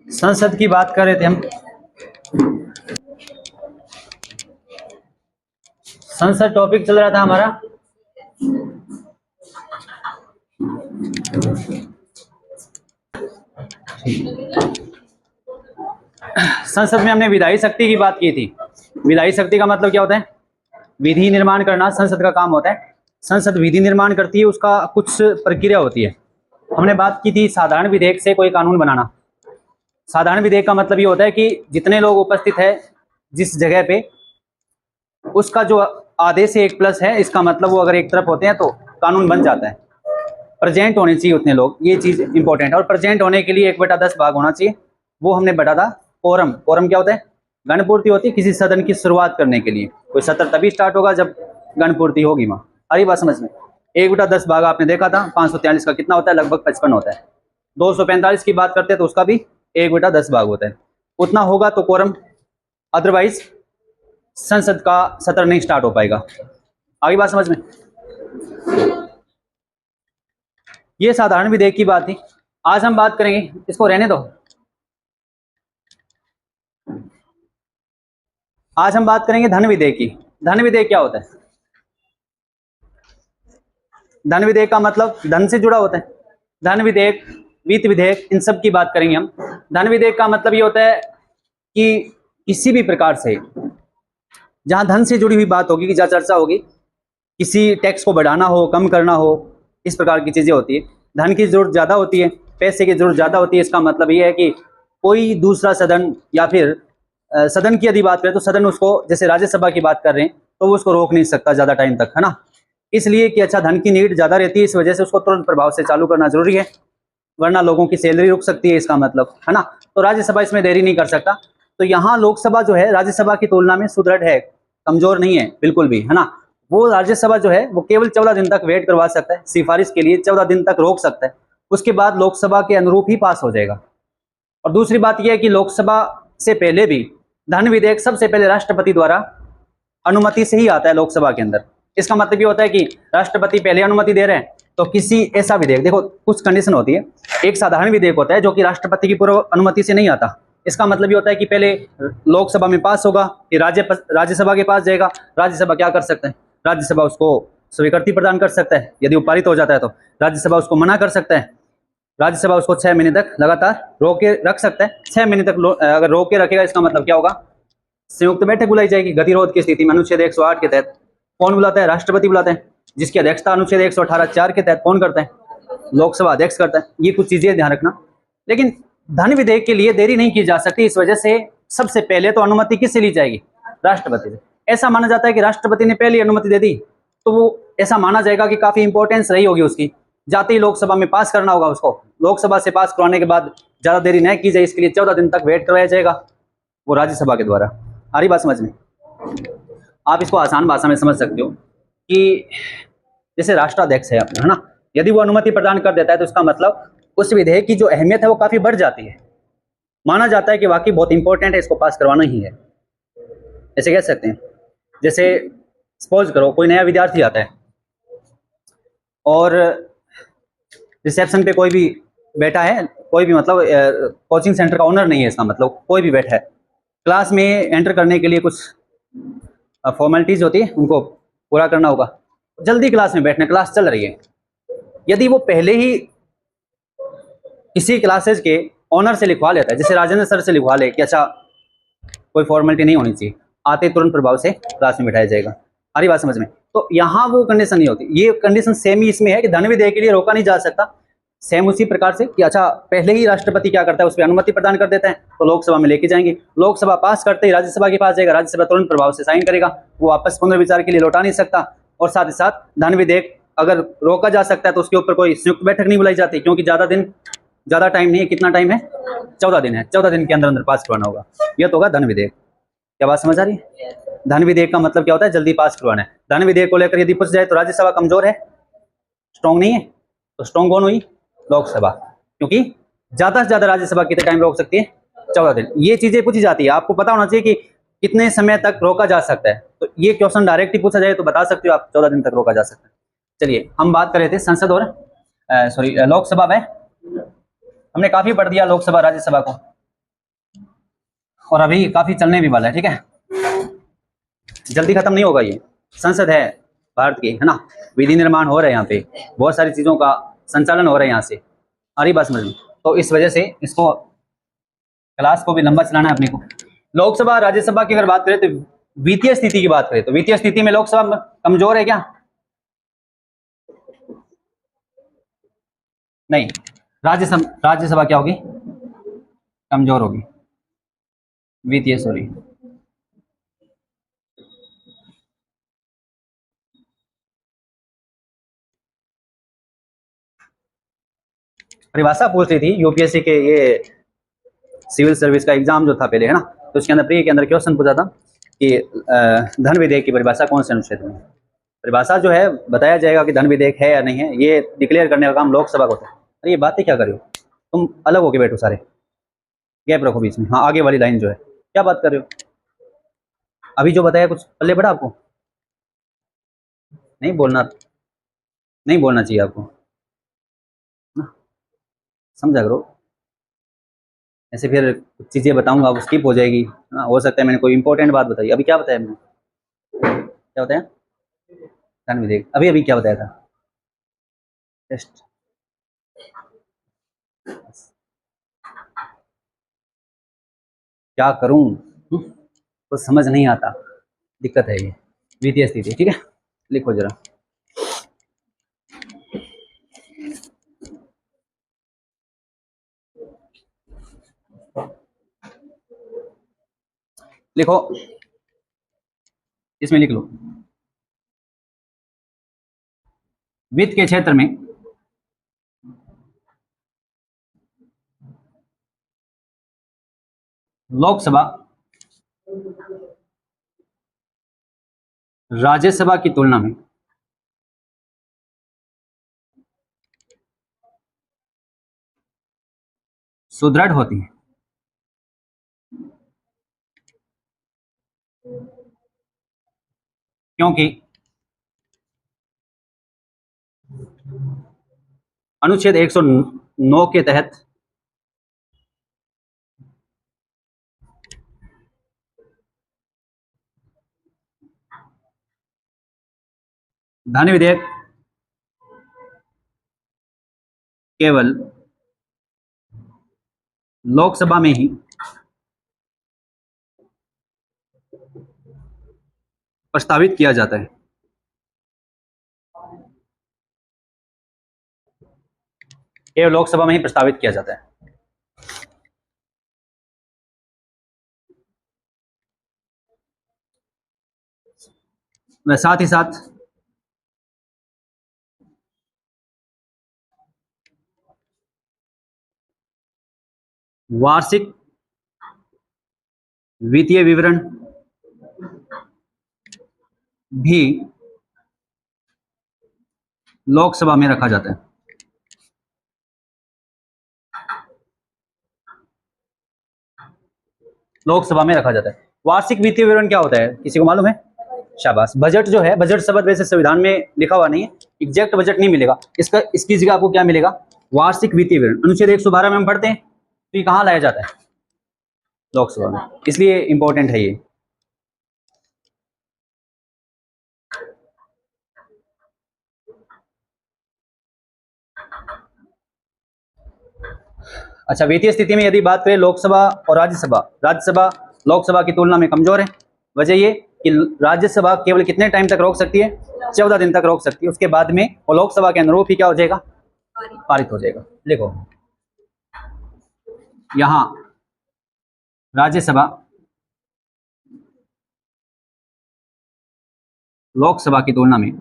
संसद की बात कर रहे थे हम। संसद टॉपिक चल रहा था हमारा। संसद में हमने विधायी शक्ति की बात की थी। विधायी शक्ति का मतलब क्या होता है? विधि निर्माण करना संसद का काम होता है। संसद विधि निर्माण करती है, उसका कुछ प्रक्रिया होती है। हमने बात की थी साधारण विधेयक से कोई कानून बनाना। साधारण विधेयक का मतलब ये होता है कि जितने लोग उपस्थित है जिस जगह पे, उसका जो आधे से 1+ है, इसका मतलब वो अगर एक तरफ होते हैं तो कानून बन जाता है। प्रेजेंट होने चाहिए उतने लोग, ये चीज इंपॉर्टेंट है। और प्रेजेंट होने के लिए 1/10 भाग होना चाहिए। वो हमने बढ़ा था कोरम। कोरम क्या होता है? गणपूर्ति होती है किसी सदन की शुरुआत करने के लिए। कोई सत्र तभी स्टार्ट होगा जब गणपूर्ति होगी वहां। आ रही बात समझ में? 1/10 भाग आपने देखा था 543 का कितना होता है? लगभग 55 होता है। 245 की बात करते हैं तो उसका भी 1/10 भाग होता है। उतना होगा तो कोरम, अदरवाइज संसद का सत्र नहीं स्टार्ट हो पाएगा। आगे बात समझ में? ये साधारण विधेयक की बात थी। आज हम बात करेंगे, इसको रहने दो। आज हम बात करेंगे धन विधेयक की। धन विधेयक क्या होता है? धन विधेयक का मतलब धन से जुड़ा होता है। धन विधेयक, वित्त विधेयक, इन सब की बात करेंगे हम। धन विधेयक का मतलब ये होता है कि किसी भी प्रकार से जहां धन से जुड़ी हुई बात होगी, जहां चर्चा होगी, किसी टैक्स को बढ़ाना हो, कम करना हो, इस प्रकार की चीजें होती है। धन की जरूरत ज्यादा होती है, पैसे की जरूरत ज्यादा होती है। इसका मतलब ये है कि कोई दूसरा सदन या फिर सदन की यदि बात करें तो सदन उसको, जैसे राज्यसभा की बात कर रहे हैं, तो वो उसको रोक नहीं सकता ज्यादा टाइम तक, है ना। इसलिए कि अच्छा धन की नीड ज्यादा रहती है, इस वजह से उसको तुरंत प्रभाव से चालू करना जरूरी है, वरना लोगों की सैलरी रुक सकती है, इसका मतलब, है ना। तो राज्यसभा इसमें देरी नहीं कर सकता। तो यहाँ लोकसभा जो है राज्यसभा की तुलना में सुदृढ़ है, कमजोर नहीं है बिल्कुल भी, है ना। वो राज्यसभा जो है वो केवल 14 दिन तक वेट करवा सकता है, सिफारिश के लिए 14 दिन तक रोक सकता है। उसके बाद लोकसभा के अनुरूप ही पास हो जाएगा। और दूसरी बात यह है कि लोकसभा से पहले भी धन विधेयक सबसे पहले राष्ट्रपति द्वारा अनुमति से ही आता है लोकसभा के अंदर। इसका मतलब ये होता है कि राष्ट्रपति पहले अनुमति दे रहे हैं तो किसी ऐसा विधेयक, देखो कुछ कंडीशन होती है। एक साधारण विधेयक होता है जो कि राष्ट्रपति की पूर्व अनुमति से नहीं आता। इसका मतलब ये होता है कि पहले लोकसभा में पास होगा, फिर राज्यसभा के पास जाएगा। राज्यसभा क्या कर सकते हैं? राज्यसभा उसको स्वीकृति प्रदान कर सकता है। यदि वो पारित हो जाता है तो राज्यसभा उसको मना कर सकता है। राज्यसभा उसको 6 महीने तक लगातार रोक के रख सकता है। 6 महीने तक अगर रोक के रखेगा, इसका मतलब क्या होगा? संयुक्त बैठक बुलाई जाएगी गतिरोध की स्थिति में। अनुच्छेद 108 के तहत कौन बुलाता है? राष्ट्रपति बुलाते हैं, जिसकी अध्यक्षता अनुच्छेद 118(4) के तहत कौन करता है? लोकसभा अध्यक्ष करता है। ये कुछ चीजें ध्यान रखना। लेकिन धन विधेयक के लिए देरी नहीं की जा सकती, इस वजह से सबसे पहले तो अनुमति किससे ली जाएगी? राष्ट्रपति से। ऐसा माना जाता है कि राष्ट्रपति ने पहली अनुमति दे दी तो वो ऐसा माना जाएगा कि काफी इंपॉर्टेंस रही होगी उसकी, जाते ही लोकसभा में पास करना होगा उसको। लोकसभा से पास करवाने के बाद ज्यादा देरी नहीं की जाए, इसके लिए 14 दिन तक वेट करवाया जाएगा वो राज्यसभा के द्वारा। आ रही बात समझ में? आप इसको आसान भाषा में समझ सकते हो कि जैसे राष्ट्राध्यक्ष है अपना, है ना, यदि वो अनुमति प्रदान कर देता है तो इसका मतलब उस विधेयक की जो अहमियत है वो काफी बढ़ जाती है। माना जाता है कि वाकई बहुत इंपॉर्टेंट है, इसको पास करवाना ही है, ऐसे कह सकते हैं। जैसे सपोज करो कोई नया विद्यार्थी आता है और रिसेप्शन पे कोई भी बैठा है, कोई भी मतलब कोचिंग सेंटर का ओनर नहीं है, इसका मतलब कोई भी बैठा है। क्लास में एंटर करने के लिए कुछ फॉर्मेलिटीज होती है, उनको पूरा करना होगा। जल्दी क्लास में बैठना, क्लास चल रही है। यदि वो पहले ही किसी क्लासेज के ऑनर से लिखवा लेता है, जैसे राजेंद्र सर से लिखवा ले कि अच्छा कोई फॉर्मेलिटी नहीं होनी चाहिए, आते तुरंत प्रभाव से क्लास में बिठाया जाएगा। हमारी बात समझ में? तो यहाँ वो कंडीशन नहीं होती। ये कंडीशन सेम ही इसमें है कि धन विधेयक के लिए रोका नहीं जा सकता। सेम उसी प्रकार से कि अच्छा पहले ही राष्ट्रपति क्या करता है, उस पर अनुमति प्रदान कर देते हैं तो लोकसभा में लेके जाएंगे। लोकसभा पास करते ही राज्यसभा के पास जाएगा, राज्यसभा तुरंत प्रभाव से साइन करेगा, वो वापस पुनर्विचार के लिए लौटा नहीं सकता। और साथ ही साथ धन विधेयक अगर रोका जा सकता है तो उसके ऊपर कोई संयुक्त बैठक नहीं बुलाई जाती, क्योंकि ज्यादा टाइम नहीं है। कितना टाइम है? 14 दिन है। 14 दिन के अंदर अंदर पास करवाना होगा। यह तो होगा धन विधेयक। क्या बात समझ आ रही है? धन विधेयक का मतलब क्या होता है? जल्दी पास करवाना है। धन विधेयक को लेकर यदि पूछ जाए तो राज्यसभा कमजोर है, स्ट्रॉन्ग नहीं है, तो स्ट्रॉन्ग कौन हुई? लोकसभा, क्योंकि ज्यादा से ज्यादा राज्यसभा कितने टाइम रोक सकती है? 14 दिन। ये चीजें पूछी जाती है, आपको पता होना चाहिए कि कितने समय तक रोका जा सकता है। तो ये क्वेश्चन डायरेक्ट ही पूछा जाए तो बता सकते हो आप, 14 दिन तक रोका जा सकता है। चलिए हम बात कर रहे थे संसद और लोकसभा में। हमने काफी पढ़ दिया लोकसभा राज्यसभा को। और अभी काफी चलने भी वाला है, ठीक है, जल्दी खत्म नहीं होगा ये। संसद है भारत की, है ना, विधि निर्माण हो रहा है यहाँ पे, बहुत सारी चीजों का संचालन हो रहा है यहाँ से, आ रही बात समझ में। तो इस वजह से इसको क्लास को भी लंबा चलाना है अपने को। लोकसभा राज्यसभा की अगर बात करें तो वित्तीय स्थिति की बात करें तो वित्तीय स्थिति में लोकसभा कमजोर है क्या? नहीं, राज्यसभा क्या होगी? कमजोर होगी, वित्तीय, सॉरी। परिभाषा पूछ रही थी यूपीएससी के, ये सिविल सर्विस का एग्जाम जो था पहले, है ना, तो उसके अंदर प्री के अंदर क्वेश्चन पूछा था कि धन विधेयक की परिभाषा कौन से अनुच्छेद में? परिभाषा जो है बताया जाएगा कि धन विधेयक है या नहीं है, ये डिक्लेयर करने का काम लोकसभा को होता है। अरे ये बातें क्या कर रहे हो तुम, अलग होके बैठो सारे, गैप रखो बीच में। हाँ, आगे वाली लाइन जो है, क्या बात कर रहे हो? अभी जो बताया कुछ पल्ले पड़ा आपको? नहीं बोलना, नहीं बोलना चाहिए आपको ना, समझा करो। ऐसे फिर कुछ चीज़ें बताऊंगा वो स्किप हो जाएगी, हाँ, हो सकता है मैंने कोई इंपॉर्टेंट बात बताई। अभी क्या बताया मैंने, क्या बताया? धन विधेयक, अभी अभी क्या बताया था? टेस्ट, क्या करूं, कुछ समझ नहीं आता, दिक्कत है ये। वित्तीय स्थिति, ठीक है, लिखो जरा। लिखो, इसमें लिख लो, वित्त के क्षेत्र में लोकसभा राज्यसभा की तुलना में सुदृढ़ होती है, क्योंकि अनुच्छेद 109 के तहत धन विधेयक केवल लोकसभा में ही प्रस्तावित किया जाता है। केवल लोकसभा में ही प्रस्तावित किया जाता है। साथ ही साथ वार्षिक वित्तीय विवरण भी लोकसभा में रखा जाता है। लोकसभा में रखा जाता है। वार्षिक वित्तीय विवरण क्या होता है, किसी को मालूम है? शाबाश। बजट जो है, बजट शब्द वैसे संविधान में लिखा हुआ नहीं है, एग्जैक्ट बजट नहीं मिलेगा इसका, इसकी जगह आपको क्या मिलेगा? वार्षिक वित्तीय विवरण। अनुच्छेद 112 में हम पढ़ते हैं, तो ये कहाँ लाया जाता है? लोकसभा में, इसलिए इंपॉर्टेंट है ये। अच्छा, वित्तीय स्थिति में यदि बात करें लोकसभा और राज्यसभा, राज्यसभा लोकसभा की तुलना में कमजोर है। वजह ये कि राज्यसभा केवल कितने टाइम तक रोक सकती है? 14 दिन तक रोक सकती है, उसके बाद में वो लोकसभा के अनुरूप ही क्या हो जाएगा? पारित हो जाएगा। देखो यहां राज्यसभा लोकसभा की तुलना में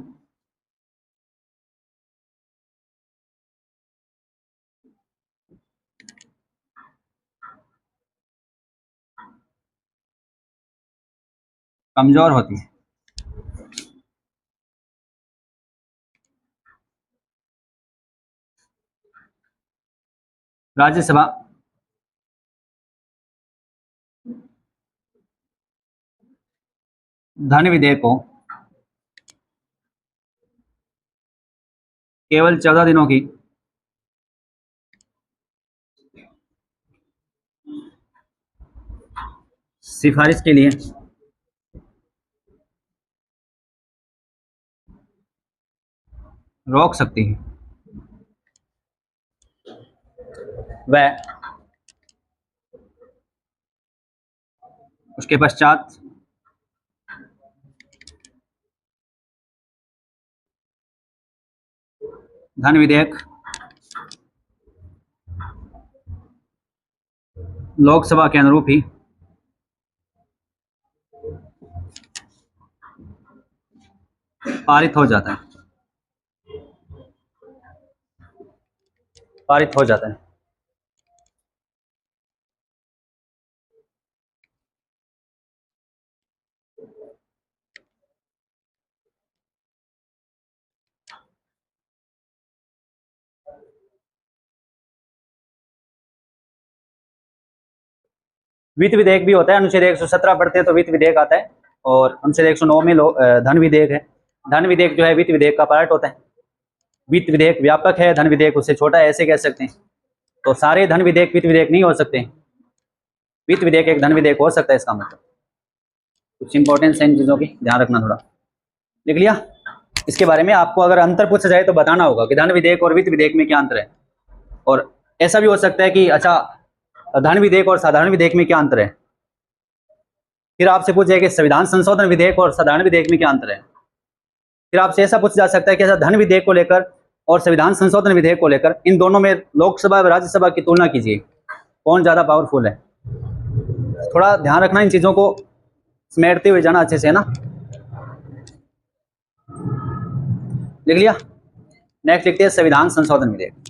कमजोर होती है। राज्यसभा धन विधेयक को केवल 14 दिनों की सिफारिश के लिए रोक सकती है। वह उसके पश्चात धन विधेयक लोकसभा के अनुरूप ही पारित हो जाता है। पारित हो जाता है। वित्त विधेयक भी होता है, अनुच्छेद 117 पढ़ते हैं तो वित्त विधेयक आता है, और अनुच्छेद 109 में धन विधेयक है। धन विधेयक जो है वित्त विधेयक का पार्ट होता है। वित्त विधेयक व्यापक है, धन विधेयक उससे छोटा है, ऐसे कह सकते हैं। तो सारे धन विधेयक वित्त विधेयक नहीं हो सकते। वित्त विधेयक एक धन विधेयक हो सकता है, इसका मतलब। कुछ इंपॉर्टेंस है इन चीज़ों की, ध्यान रखना थोड़ा। लिख लिया? इसके बारे में आपको अगर अंतर पूछा जाए तो बताना होगा कि धन विधेयक और वित्त विधेयक में क्या अंतर है। और ऐसा भी हो सकता है कि अच्छा, धन विधेयक और साधारण विधेयक में क्या अंतर है। फिर आपसे पूछे कि संविधान संशोधन विधेयक और साधारण विधेयक में क्या अंतर है। फिर आपसे ऐसा पूछा जा सकता है कि ऐसा धन विधेयक को लेकर और संविधान संशोधन विधेयक को लेकर इन दोनों में लोकसभा और राज्यसभा की तुलना कीजिए, कौन ज़्यादा पावरफुल है। थोड़ा ध्यान रखना, इन चीज़ों को समेटते हुए जाना अच्छे से, है ना। लिख लिया? नेक्स्ट लिखते हैं संविधान संशोधन विधेयक।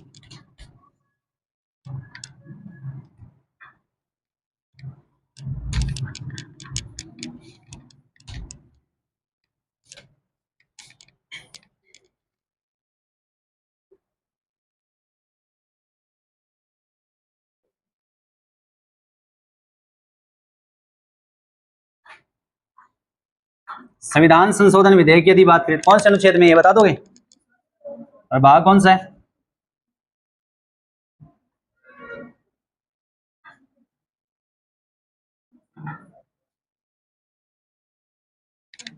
संविधान संशोधन विधेयक की यदि बात करें कौन से अनुच्छेद में, ये बता दोगे? और भाग कौन सा है?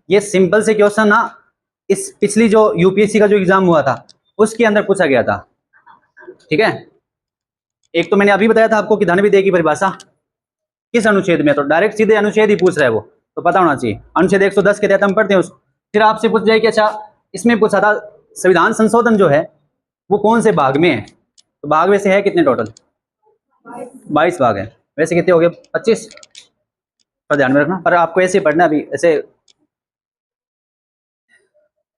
ये सिंपल से क्वेश्चन ना, इस पिछली जो यूपीएससी का जो एग्जाम हुआ था उसके अंदर पूछा गया था, ठीक है। एक तो मैंने अभी बताया था आपको कि धन विधेयक की परिभाषा किस अनुच्छेद में, तो डायरेक्ट सीधे अनुच्छेद ही पूछ रहा है, वो तो पता होना चाहिए। अनुच्छेद 110 के तहत हम पढ़ते हैं उसको। फिर आपसे पूछ जाए कि अच्छा, इसमें पूछा था संविधान संशोधन जो है वो कौन से भाग में है, तो भाग वैसे है कितने टोटल? 22 भाग है। वैसे कितने हो गए? 25 पर ध्यान में रखना। पर आपको ऐसे पढ़ना, अभी ऐसे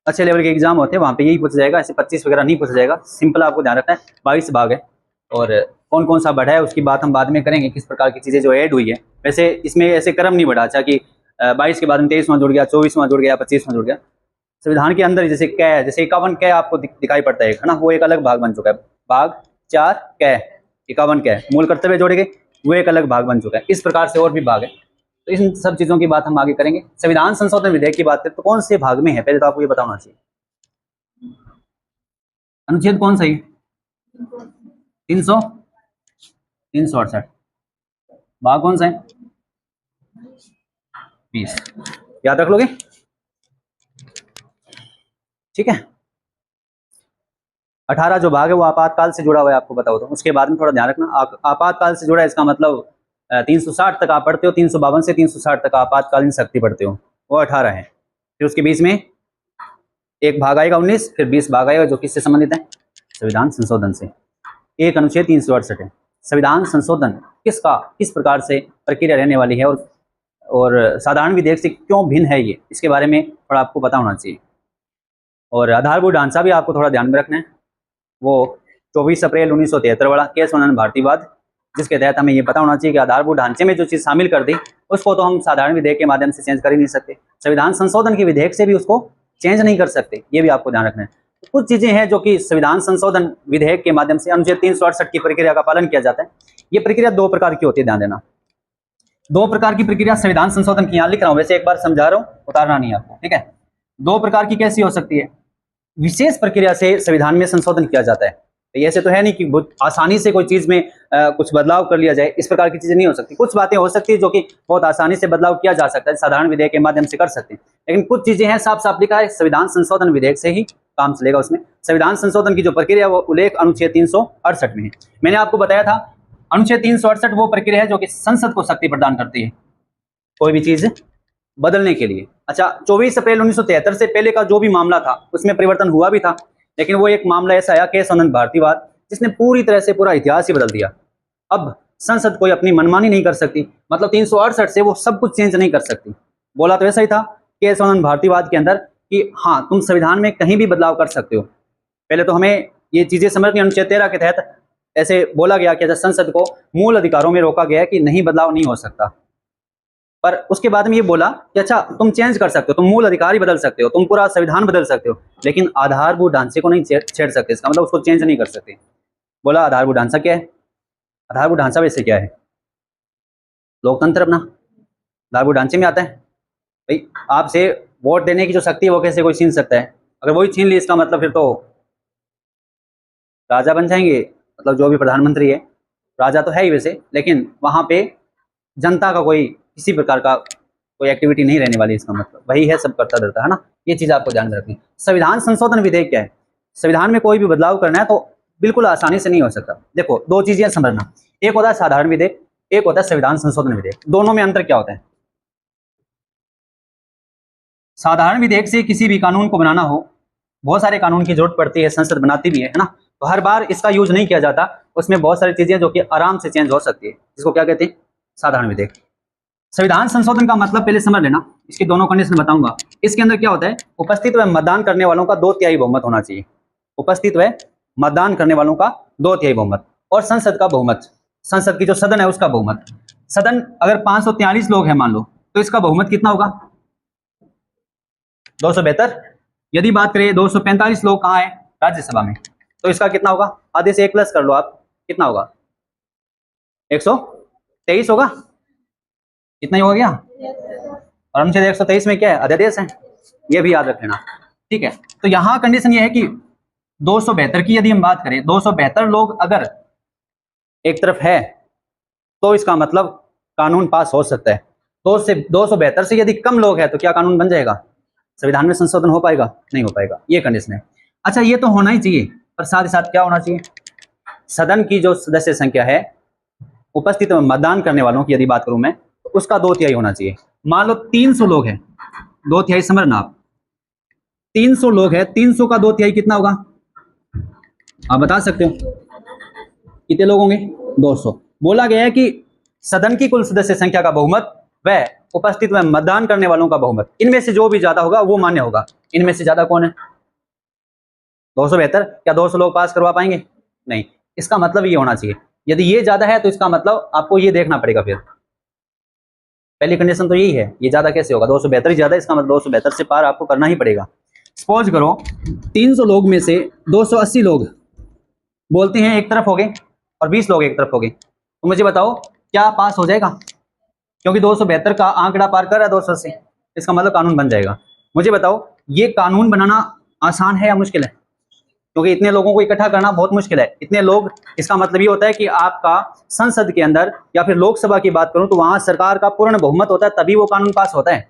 अच्छे लेवल के एग्जाम होते हैं वहाँ पे यही पूछा जाएगा, ऐसे 25 वगैरह नहीं पूछा जाएगा। सिंपल आपको ध्यान रखना है, 22 भाग है। और कौन कौन सा बढ़ा है उसकी बात हम बाद में करेंगे, किस प्रकार की चीज़ें जो ऐड हुई है। वैसे इसमें ऐसे क्रम नहीं बढ़ा, अच्छा कि 22 के बाद में 23वां जुड़ गया, 24वां जुड़ गया, 25वां जुड़ गया। संविधान के अंदर जैसे कै, जैसे 51 कै आपको दिखाई पड़ता है ना, वो एक अलग भाग बन चुका है। भाग 4 कै, 51 कै मूल कर्तव्य जोड़े गए, वो एक अलग भाग बन चुका है। इस प्रकार से और भी भाग है, तो इन सब चीज़ों की बात हम आगे करेंगे। संविधान संशोधन विधेयक की बात करें तो कौन से भाग में है, पहले तो आपको ये बताना चाहिए। अनुच्छेद कौन सा है? 368। भाग कौन सा है? 20। याद रख लोगे, ठीक है। 18 जो भाग है वो आपातकाल से जुड़ा हुआ है, आपको बताओ तो उसके बाद में थोड़ा ध्यान रखना। आपातकाल से जुड़ा है, इसका मतलब 360 तक आप पढ़ते हो, 352 से 360 तक आपातकालीन शक्ति पढ़ते हो, वो 18 है। फिर उसके बीच में एक भाग आएगा 19, फिर 20 भाग आएगा जो किससे संबंधित है? संविधान संशोधन से। एक अनुच्छेद 368 है। संविधान संशोधन किस प्रकार से प्रक्रिया रहने वाली है, और साधारण विधेयक से क्यों भिन्न है ये, इसके बारे में थोड़ा आपको पता होना चाहिए। और आधारभूत ढांचा भी आपको थोड़ा ध्यान में रखना है, वो 24 अप्रैल 1973 वाला केस वनन भारतीयवाद, जिसके तहत हमें ये पता होना चाहिए कि आधारभूत ढांचे में जो चीज़ शामिल कर दी उसको तो हम साधारण विधेयक के माध्यम से चेंज कर ही नहीं सकते, संविधान संशोधन के विधेयक से भी उसको चेंज नहीं कर सकते, ये भी आपको ध्यान रखना है। कुछ चीज़ें हैं जो कि संविधान संशोधन विधेयक के माध्यम से अनुच्छेद 368 की प्रक्रिया का पालन किया जाता है। ये प्रक्रिया 2 प्रकार की होती है, ध्यान देना। 2 प्रकार की प्रक्रिया संविधान संशोधन की, यहाँ लिख रहा हूँ, वैसे एक बार समझा रहा हूँ, उतारना नहीं आपको, ठीक है। 2 प्रकार की कैसी हो सकती है? विशेष प्रक्रिया से संविधान में संशोधन किया जाता है, तो ऐसे तो है नहीं कि बहुत आसानी से कोई चीज़ में कुछ बदलाव कर लिया जाए, इस प्रकार की चीज़ें नहीं हो सकती। कुछ बातें हो सकती है जो कि बहुत आसानी से बदलाव किया जा सकता है, साधारण विधेयक के माध्यम से कर सकते हैं, लेकिन कुछ चीज़ें हैं साफ साफ लिखा है संविधान संशोधन विधेयक से ही काम चलेगा। उसमें संविधान संशोधन की जो प्रक्रिया है वो उल्लेख अनुच्छेद 368 में है। मैंने आपको बताया था अनुच्छेद 368 वो प्रक्रिया है जो कि संसद को शक्ति प्रदान करती है कोई भी चीज़ बदलने के लिए। अच्छा, 24 अप्रैल 1973 से पहले का जो भी मामला था उसमें परिवर्तन हुआ भी था, लेकिन वो एक मामला ऐसा आया केशवानंद भारतीवाद, जिसने पूरी तरह से पूरा इतिहास ही बदल दिया। अब संसद कोई अपनी मनमानी नहीं कर सकती, मतलब 368 से वो सब कुछ चेंज नहीं कर सकती। बोला तो ऐसा ही था केशवानंद भारतीवाद के अंदर कि हाँ तुम संविधान में कहीं भी बदलाव कर सकते हो। पहले तो हमें ये चीजें समझनी, अनुच्छेद 13 के तहत ऐसे बोला गया कि संसद को मूल अधिकारों में रोका गया कि नहीं बदलाव नहीं हो सकता, पर उसके बाद में ये बोला कि अच्छा तुम चेंज कर सकते हो, तुम मूल अधिकार ही बदल सकते हो, तुम पूरा संविधान बदल सकते हो, लेकिन आधारभूत ढांचे को नहीं छेड़ सकते। इसका मतलब उसको चेंज नहीं कर सकते। बोला आधारभूत ढांचा क्या है? आधारभूत ढांचा वैसे क्या है? लोकतंत्र अपना आधारभूत ढांचे में आता है। भाई आपसे वोट देने की जो शक्ति है वो कैसे कोई छीन सकता है? अगर वही छीन ली इसका मतलब फिर तो राजा बन जाएंगे, मतलब जो भी प्रधानमंत्री है राजा तो है ही वैसे, लेकिन वहां पे जनता का कोई किसी प्रकार का कोई एक्टिविटी नहीं रहने वाली। इसका मतलब वही है सब करता धरता, है ना। ये चीज आपको ध्यान में रखनी। संविधान संशोधन विधेयक क्या है? संविधान में कोई भी बदलाव करना है तो बिल्कुल आसानी से नहीं हो सकता। देखो दो चीजें समझना, एक होता है साधारण विधेयक, एक होता है संविधान संशोधन विधेयक। दोनों में अंतर क्या होता है? साधारण विधेयक से किसी भी कानून को बनाना हो, बहुत सारे कानून की जरूरत पड़ती है, संसद बनाती भी है ना, तो हर बार इसका यूज नहीं किया जाता। उसमें बहुत सारी चीजें जो कि आराम से चेंज हो सकती है, जिसको क्या कहते हैं? साधारण विधेयक। संविधान संशोधन का मतलब पहले समझ लेना, इसकी दोनों कंडीशन बताऊंगा। इसके अंदर क्या होता है? उपस्थित व मतदान करने वालों का 2/3 बहुमत होना चाहिए। उपस्थित व मतदान करने वालों का 2/3 बहुमत, और संसद का बहुमत, संसद की जो सदन है उसका बहुमत। सदन अगर 543 लोग हैं मान लो, तो इसका बहुमत कितना होगा? 272। यदि बात करें 245 लोग कहाँ है? राज्यसभा में, तो इसका कितना होगा? आधे से 1 प्लस कर लो आप, कितना होगा? 123 होगा। इतना ही हो गया। और अनुच्छेद 123 में क्या है? अध्यादेश है, ये भी याद रख लेना, ठीक है। तो यहाँ कंडीशन ये है कि 272 की यदि हम बात करें, 272 लोग अगर एक तरफ है तो इसका मतलब कानून पास हो सकता है। 272 से यदि कम लोग हैं तो क्या कानून बन जाएगा? संविधान में संशोधन हो पाएगा? नहीं हो पाएगा, ये कंडीशन है। अच्छा, ये तो होना ही चाहिए, पर साथ ही साथ क्या होना चाहिए? सदन की जो सदस्य संख्या है, उपस्थित मतदान करने वालों की यदि बात करूं मैं, तो उसका 2/3 होना चाहिए। मान लो 300 लोग हैं, 2/3 समझना आप, 300 लोग हैं, 300 का 2/3 कितना होगा? आप बता सकते हो कितने लोग होंगे? 200। बोला गया है कि सदन की कुल सदस्य संख्या का बहुमत व उपस्थित में मतदान करने वालों का बहुमत, इनमें से जो भी ज्यादा होगा वो मान्य होगा। इनमें से ज्यादा कौन है? 272। क्या 200 लोग पास करवा पाएंगे? नहीं। इसका मतलब ये होना चाहिए, यदि ये ज्यादा है तो इसका मतलब आपको ये देखना पड़ेगा। फिर पहली कंडीशन तो यही है, ये ज्यादा कैसे होगा? 272 ज्यादा, इसका मतलब 272 से पार आपको करना ही पड़ेगा। सपोज करो 300 लोग में से 280 लोग बोलते हैं एक तरफ हो गए और 20 लोग एक तरफ हो गए, तो मुझे बताओ क्या पास हो जाएगा? क्योंकि 272 का आंकड़ा पार कर रहा है 280, इसका मतलब कानून बन जाएगा। मुझे बताओ ये कानून बनाना आसान है या मुश्किल है? क्योंकि इतने लोगों को इकट्ठा करना बहुत मुश्किल है। इतने लोग, इसका मतलब ये होता है कि आपका संसद के अंदर या फिर लोकसभा की बात करूं तो वहां सरकार का पूर्ण बहुमत होता है, तभी वो कानून पास होता है।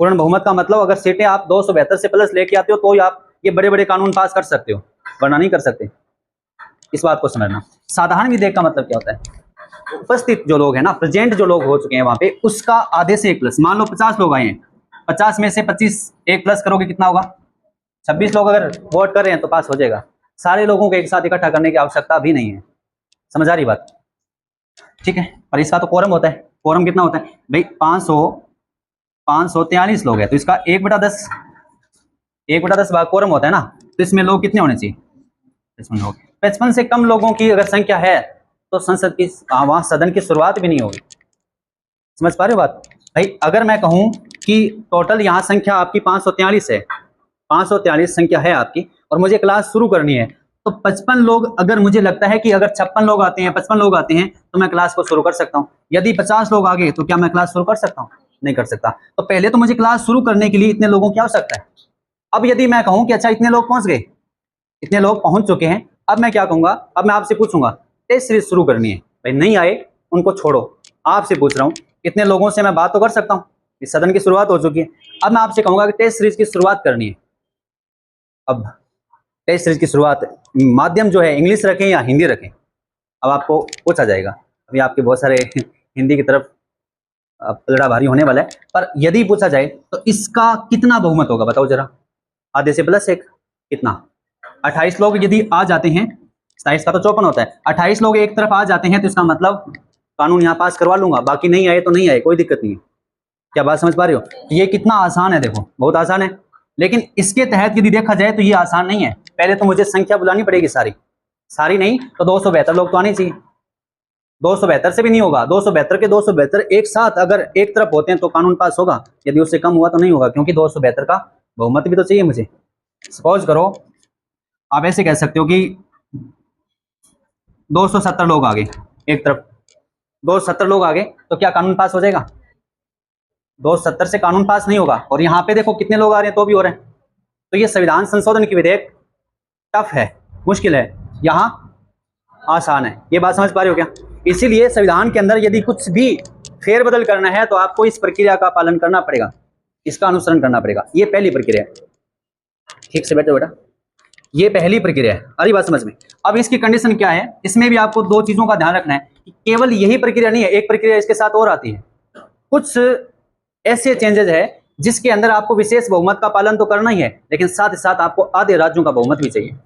पूर्ण बहुमत का मतलब अगर सीटें आप 272 से प्लस लेके आते हो तो आप ये बड़े बड़े कानून पास कर सकते हो, वरना नहीं कर सकते। इस बात को समझना। साधारण विधेयक का मतलब क्या होता है? उपस्थित जो लोग हैं ना, प्रेजेंट जो लोग हो चुके हैं वहां पे, उसका आधे से 1 प्लस। मान लो 50 लोग आए हैं, 50 में से 25 1 प्लस करोगे कितना होगा? 26 लोग अगर वोट कर रहे हैं तो पास हो जाएगा। सारे लोगों को एक साथ इकट्ठा करने की आवश्यकता भी नहीं है। समझ आ रही बात? ठीक है। पर इसका तो कोरम होता है। कोरम कितना होता है भाई? 543 लोग हैं, तो इसका 1/10 1/10 भाग कोरम होता है ना। तो इसमें लोग कितने होने चाहिए? 55 लोग। 55 से कम लोगों की अगर संख्या है तो संसद की वहां सदन की शुरुआत भी नहीं होगी। समझ पा रहे हो बात भाई? अगर मैं कहूं कि टोटल यहाँ संख्या आपकी 543 है, 543 संख्या है आपकी, और मुझे क्लास शुरू करनी है, तो 55 लोग, अगर मुझे लगता है कि अगर 56 लोग आते हैं, 55 लोग आते हैं, तो मैं क्लास को शुरू कर सकता हूँ। यदि 50 लोग आ गए तो क्या मैं क्लास शुरू कर सकता हूँ? नहीं कर सकता। तो पहले तो मुझे क्लास शुरू करने के लिए इतने लोगों की आवश्यकता है। अब यदि मैं कहूँ कि अच्छा इतने लोग पहुंच गए, इतने लोग पहुंच चुके हैं, अब मैं क्या कहूंगा, अब मैं आपसे पूछूंगा टेस्ट सीरीज शुरू करनी है, भाई नहीं आए उनको छोड़ो, आपसे पूछ रहा हूँ, इतने लोगों से मैं बात तो कर सकता हूँ, इस सदन की शुरुआत हो चुकी है। अब मैं आपसे कहूंगा कि टेस्ट सीरीज की शुरुआत करनी है। अब टेस्ट सीरीज की शुरुआत माध्यम जो है इंग्लिश रखें या हिंदी रखें, अब आपको पूछा जाएगा। अभी आपके बहुत सारे हिंदी की तरफ पलड़ा भारी होने वाला है, पर यदि पूछा जाए तो इसका कितना बहुमत होगा बताओ जरा। आधे से प्लस एक कितना, 28 लोग यदि आ जाते हैं, 27 का तो 54 होता है, 28 लोग एक तरफ आ जाते हैं तो इसका मतलब कानून यहाँ पास करवा लूंगा, बाकी नहीं आए तो नहीं आए, कोई दिक्कत नहीं है। क्या बात समझ पा रहे हो? ये कितना आसान है, देखो बहुत आसान है। लेकिन इसके तहत यदि देखा जाए तो ये आसान नहीं है। पहले तो मुझे संख्या बुलानी पड़ेगी, सारी नहीं तो 272 लोग तो आने चाहिए। 272 से भी नहीं होगा, 272 के 272 एक साथ अगर एक तरफ होते हैं तो कानून पास होगा, यदि उससे कम हुआ तो नहीं होगा, क्योंकि 272 का बहुमत भी तो चाहिए मुझे। सपोज करो आप ऐसे कह सकते हो कि 270 लोग आ गए एक तरफ, 270 लोग आ गए तो क्या कानून पास हो जाएगा? 270 से कानून पास नहीं होगा। और यहाँ पे देखो कितने लोग आ रहे हैं तो भी हो रहे हैं। तो ये संविधान संशोधन की विधेयक टफ है, मुश्किल है, यहाँ आसान है। ये बात समझ पा रहे हो क्या? इसीलिए संविधान के अंदर यदि कुछ भी फेरबदल करना है तो आपको इस प्रक्रिया का पालन करना पड़ेगा, इसका अनुसरण करना पड़ेगा। ये पहली प्रक्रिया है, ठीक से बैठो बेटा, ये पहली प्रक्रिया है। अरे बात समझ में। अब इसकी कंडीशन क्या है, इसमें भी आपको दो चीजों का ध्यान रखना है कि केवल यही प्रक्रिया नहीं है, एक प्रक्रिया इसके साथ और आती है। कुछ ऐसे चेंजेस है जिसके अंदर आपको विशेष बहुमत का पालन तो करना ही है, लेकिन साथ ही साथ आपको आधे राज्यों का बहुमत भी चाहिए।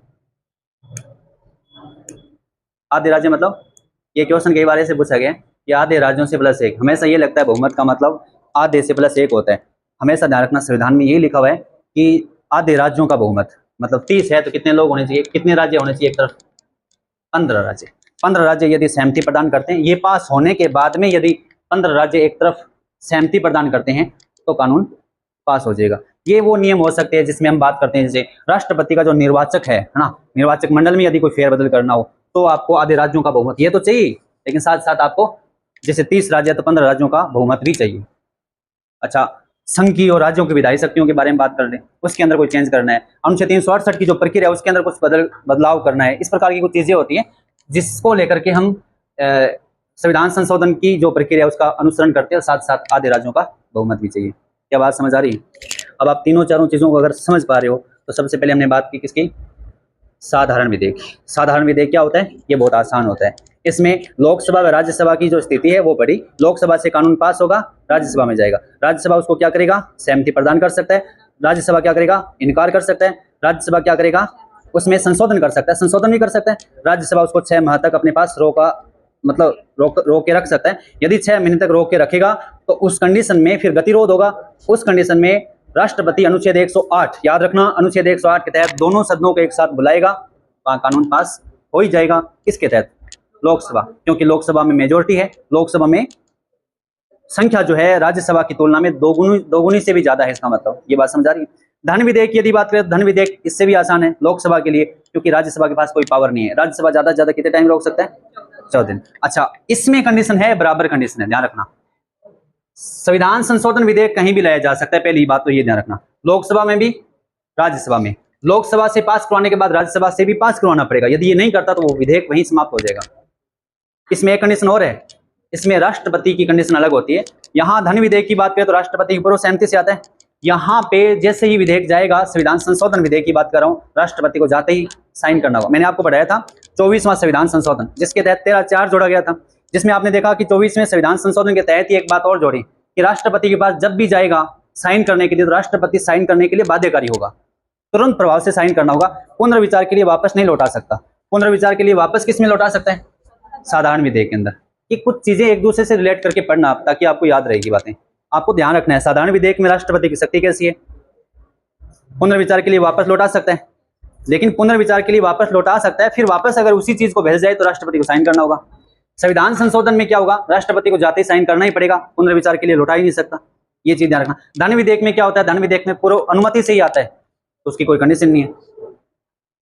आधे राज्य मतलब ये क्वेश्चन कई बार ऐसे पूछा गया कि आधे राज्यों से प्लस एक, हमेशा ये लगता है बहुमत का मतलब आधे से प्लस एक होता है। हमेशा ध्यान रखना संविधान में यही लिखा हुआ है कि आधे राज्यों का बहुमत, मतलब 30 है तो कितने लोग होने चाहिए, कितने राज्य होने चाहिए एक तरफ? 15 राज्य। 15 राज्य यदि सहमति प्रदान करते हैं, ये पास होने के बाद में यदि 15 राज्य एक तरफ सहमति प्रदान करते हैं तो कानून पास हो जाएगा। ये वो नियम हो सकते हैं जिसमें हम बात करते हैं, जैसे राष्ट्रपति का जो निर्वाचक है ना, निर्वाचक मंडल में यदि कोई फेरबदल करना हो तो आपको आधे राज्यों का बहुमत ये तो चाहिए, लेकिन साथ साथ आपको जैसे 30 राज्य तो 15 राज्यों का बहुमत भी चाहिए। अच्छा, संघ की और राज्यों की विधायी शक्तियों के बारे में बात कर लें, उसके अंदर कोई चेंज करना है, अनुच्छेद 368 की जो प्रक्रिया है उसके अंदर कुछ बदलाव करना है, इस प्रकार की कुछ चीजें होती हैं जिसको लेकर के हम संविधान संशोधन की जो प्रक्रिया है उसका अनुसरण करते हैं, और साथ साथ आधे राज्यों का बहुमत भी चाहिए। क्या बात समझ आ रही है? अब आप तीनों चारों चीजों को अगर समझ पा रहे हो तो सबसे पहले हमने बात की किसकी? साधारण विधेयक। साधारण विधेयक क्या होता है? ये बहुत आसान होता है। इसमें लोकसभा व राज्यसभा की जो स्थिति है वो पड़ी, लोकसभा से कानून पास होगा, राज्यसभा में जाएगा, राज्यसभा उसको क्या करेगा? सहमति प्रदान कर सकता है, राज्यसभा क्या करेगा? इनकार कर सकता है, राज्यसभा क्या करेगा? उसमें संशोधन कर सकता है, संशोधन भी कर सकता है, राज्यसभा उसको 6 माह तक अपने पास रोक के रख सकता है। यदि 6 महीने तक रोक के रखेगा तो उस कंडीशन में फिर गतिरोध होगा, उस कंडीशन में राष्ट्रपति अनुच्छेद 108, याद रखना, अनुच्छेद 108 के तहत दोनों सदनों को एक साथ बुलाएगा, कानून पास हो ही जाएगा। किसके तहत? लोकसभा, क्योंकि लोकसभा में मेजोरिटी है, लोकसभा में संख्या जो है राज्यसभा की तुलना में दोगुनी से भी ज्यादा है, इसका मतलब। ये बात समझ आ रही है? धन विधेयक की यदि बात करें, धन विधेयक इससे भी आसान है लोकसभा के लिए, क्योंकि राज्यसभा के पास कोई पावर नहीं है। राज्यसभा ज्यादा से ज्यादा कितने टाइम रोक सकता है? 14 दिन। अच्छा, इसमें कंडीशन है, बराबर कंडीशन है, ध्यान रखना। संविधान संशोधन विधेयक कहीं भी लाया जा सकता है, पहली बात तो ये ध्यान रखना, लोकसभा में भी, राज्यसभा में। लोकसभा से पास करवाने के बाद राज्यसभा से भी पास करवाना पड़ेगा, यदि ये नहीं करता तो वो विधेयक वहीं समाप्त हो जाएगा। इसमें एक कंडीशन और है, इसमें राष्ट्रपति की कंडीशन अलग होती है। यहाँ धन विधेयक की बात करें तो राष्ट्रपति की पूर्व सहमति से आता है। यहाँ पे जैसे ही विधेयक जाएगा, संविधान संशोधन विधेयक की बात कर रहा हूँ, राष्ट्रपति को जाते ही साइन करना होगा। मैंने आपको बताया था 24वां संविधान संशोधन, जिसके तहत 13(4) जोड़ा गया था, जिसमें आपने देखा कि 24वें संविधान संशोधन के तहत ही एक बात और जोड़ी कि राष्ट्रपति के पास जब भी जाएगा साइन करने के लिए, तो राष्ट्रपति साइन करने के लिए बाध्यकारी होगा, तुरंत प्रभाव से साइन करना होगा, पुनर्विचार के लिए वापस नहीं लौटा सकता। पुनर्विचार के लिए वापस किस में लौटा सकता है? साधारण विधेयक के अंदर। कि कुछ चीजें एक दूसरे से रिलेट करके पढ़ना आप, ताकि आपको याद रहेगी बातें, आपको ध्यान रखना है। साधारण विधेयक में राष्ट्रपति की शक्ति कैसी है? पुनर्विचार के लिए वापस लौटा सकता है, लेकिन पुनर्विचार के लिए वापस लौटा सकता है, फिर वापस अगर उसी चीज को भेज जाए तो राष्ट्रपति को साइन करना होगा। संविधान संशोधन में क्या होगा? राष्ट्रपति को जाते ही साइन करना ही पड़ेगा, पुनर्विचार के लिए लौटा ही नहीं सकता। ये चीज ध्यान रखना। धन विधेयक में क्या होता है? धन विधेयक में पूर्व अनुमति से ही आता है, तो उसकी कोई कंडीशन नहीं है।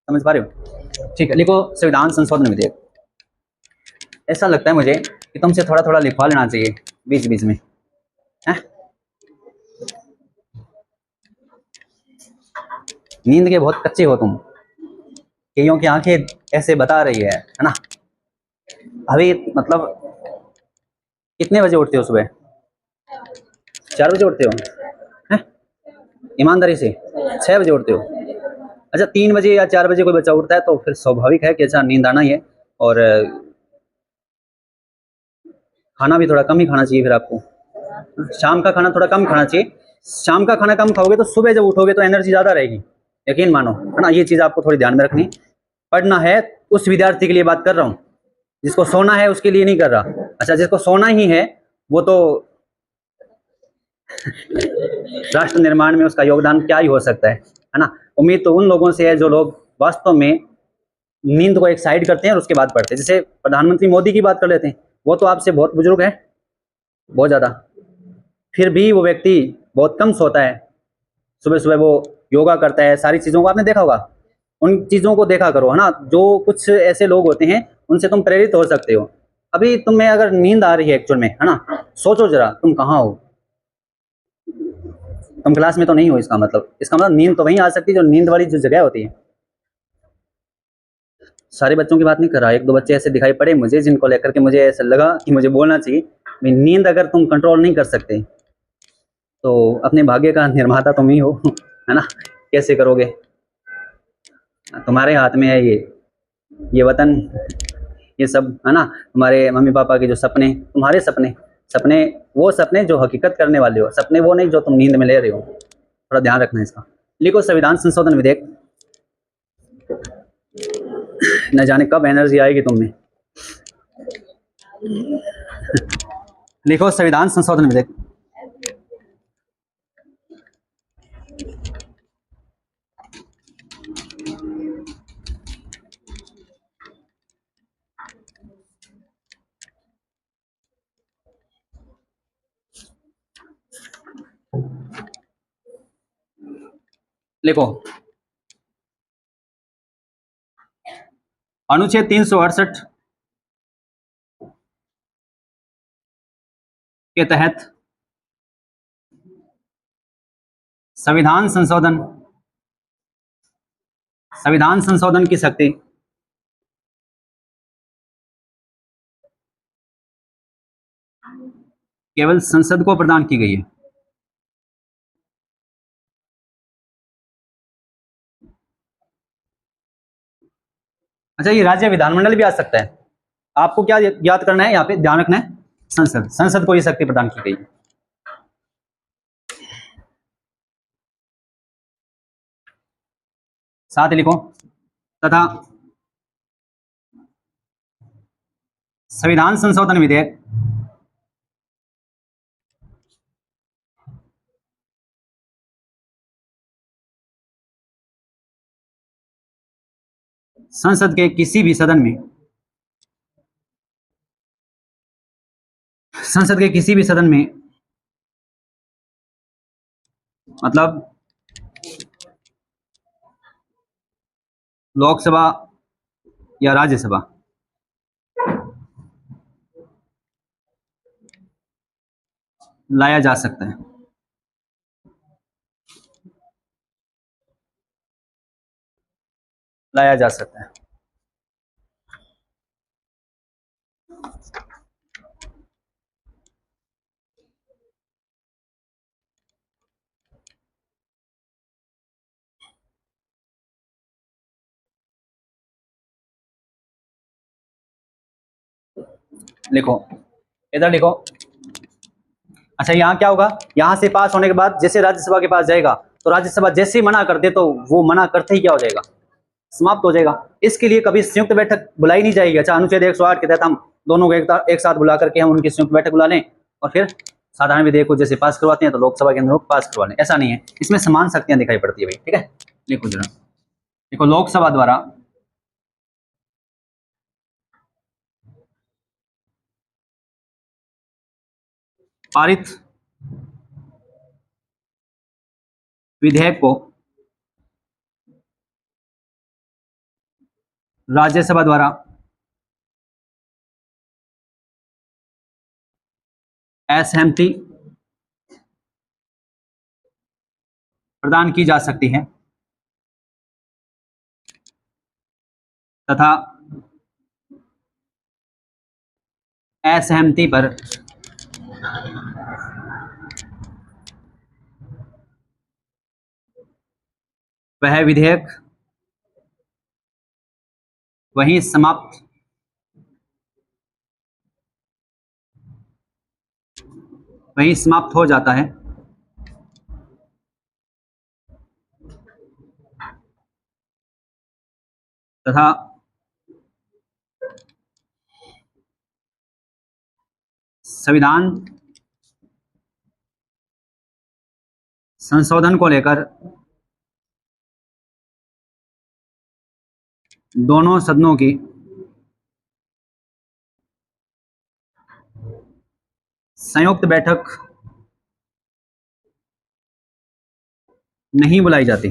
समझ पा रहे हो? ठीक है, लिखो संविधान संशोधन विधेयक। ऐसा लगता है मुझे कि तुमसे थोड़ा थोड़ा लिखवा लेना चाहिए बीच बीच में, है? नींद के बहुत कच्चे हो तुम, कईयों की आंखें ऐसे बता रही है ना। अभी मतलब कितने बजे उठते हो सुबह? 4 बजे उठते हो? हैं? ईमानदारी से 6 बजे उठते हो? अच्छा, 3 बजे या 4 बजे कोई बच्चा उठता है तो फिर स्वाभाविक है कि अच्छा नींद आना ही है। और खाना भी थोड़ा कम ही खाना चाहिए फिर आपको। शाम का खाना थोड़ा कम खाना चाहिए। शाम का खाना कम खाओगे तो सुबह जब उठोगे तो एनर्जी ज़्यादा रहेगी, यकीन मानो, है ना। ये चीज़ आपको थोड़ी ध्यान में रखनी। पढ़ना है उस विद्यार्थी के लिए बात कर रहा हूँ, जिसको सोना है उसके लिए नहीं कर रहा। अच्छा, जिसको सोना ही है वो तो राष्ट्र निर्माण में उसका योगदान क्या ही हो सकता है ना। उम्मीद तो उन लोगों से है जो लोग वास्तव में नींद को एक साइड करते हैं और उसके बाद पढ़ते हैं। जैसे प्रधानमंत्री मोदी की बात कर लेते हैं, वो तो आपसे बहुत बुजुर्ग है, बहुत ज़्यादा, फिर भी वो व्यक्ति बहुत कम सोता है। सुबह सुबह वो योगा करता है, सारी चीज़ों को आपने देखा होगा। उन चीज़ों को देखा करो, है ना। जो कुछ ऐसे लोग होते हैं उनसे तुम प्रेरित हो सकते हो। अभी तुम्हें अगर नींद आ रही है एक्चुअल में, है ना, सोचो जरा तुम कहाँ हो। तुम क्लास में तो नहीं हो, इसका मतलब नींद तो वहीं आ सकती है जो नींद वाली जो जगह होती है। सारे बच्चों की बात नहीं कर रहा, एक दो बच्चे ऐसे दिखाई पड़े मुझे जिनको लेकर के मुझे ऐसा लगा कि मुझे बोलना चाहिए। भाई, नींद अगर तुम कंट्रोल नहीं कर सकते तो अपने भाग्य का निर्माता तुम ही हो, है ना। कैसे करोगे? तुम्हारे हाथ में है ये वतन, ये सब, है ना। तुम्हारे मम्मी पापा के जो सपने, तुम्हारे सपने, सपने वो सपने जो हकीकत करने वाले हो, सपने वो नहीं जो तुम नींद में ले रहे हो। थोड़ा ध्यान रखना है इसका। लिखो संविधान संशोधन विधेयक। न जाने कब एनर्जी आएगी तुम में। लिखो संविधान संशोधन विधेयक। लिखो अनुच्छेद 368 के तहत संविधान संशोधन की शक्ति केवल संसद को प्रदान की गई है। अच्छा, ये राज्य विधानमंडल भी आ सकता है। आपको क्या याद करना है, यहाँ पे ध्यान रखना है, संसद को ये शक्ति प्रदान की गई। साथ ही लिखो तथा संविधान संशोधन विधेयक संसद के किसी भी सदन में, संसद के किसी भी सदन में, मतलब लोकसभा या राज्यसभा, लाया जा सकता है। लाया जा सकता है। लिखो, इधर लिखो। अच्छा, यहाँ क्या होगा, यहाँ से पास होने के बाद जैसे राज्यसभा के पास जाएगा तो राज्यसभा जैसे ही मना कर दे तो वो मना करते ही क्या हो जाएगा, समाप्त हो जाएगा। इसके लिए कभी संयुक्त बैठक बुलाई नहीं जाएगी। अच्छा, अनुच्छेद 108 के तहत हम दोनों को एक साथ बुला करके हम उनकी संयुक्त बैठक बुला लें और फिर साधारण विधेयक को जैसे पास करवाते हैं तो लोकसभा के अंदर पास करवा लें, ऐसा नहीं है। इसमें समान शक्तियां दिखाई पड़ती है भाई, ठीक है। लिखो जरा, देखो, लोकसभा द्वारा पारित विधेयक को राज्यसभा द्वारा असहमति प्रदान की जा सकती है। तथा असहमति पर वह विधेयक वहीं समाप्त हो जाता है तथा संविधान संशोधन को लेकर दोनों सदनों की संयुक्त बैठक नहीं बुलाई जाती।